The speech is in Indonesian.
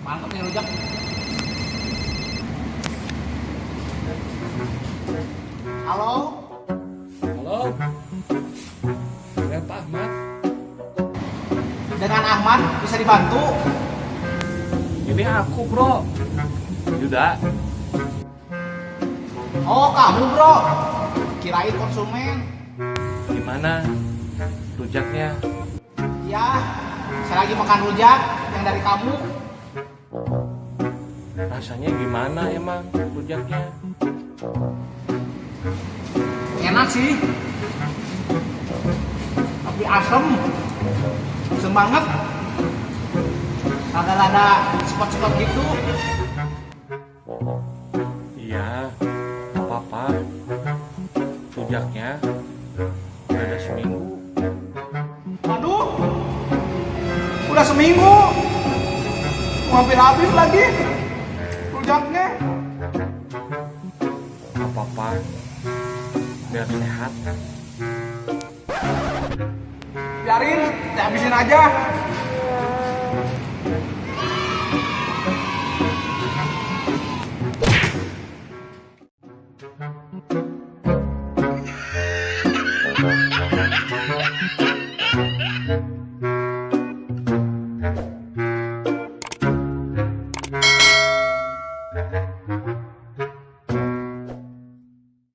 Mantap nih rujak. Halo? Halo, dengan Pak Ahmad. Dengan Ahmad bisa dibantu? Ini aku bro, Yuda. Oh, kamu bro. Kirain konsumen. Gimana rujaknya? Ya, saya lagi makan rujak yang dari kamu. Rasanya gimana emang rujaknya? Enak sih. Tapi asem. Asem banget. Rada-rada sepot-sepot gitu. Iya, gak apa-apa. Rujaknya udah ada seminggu. Waduh. Udah seminggu. Hampir habis lagi rujaknya. Gak apa-apa, biar sehat. Biarin, saya habisin aja.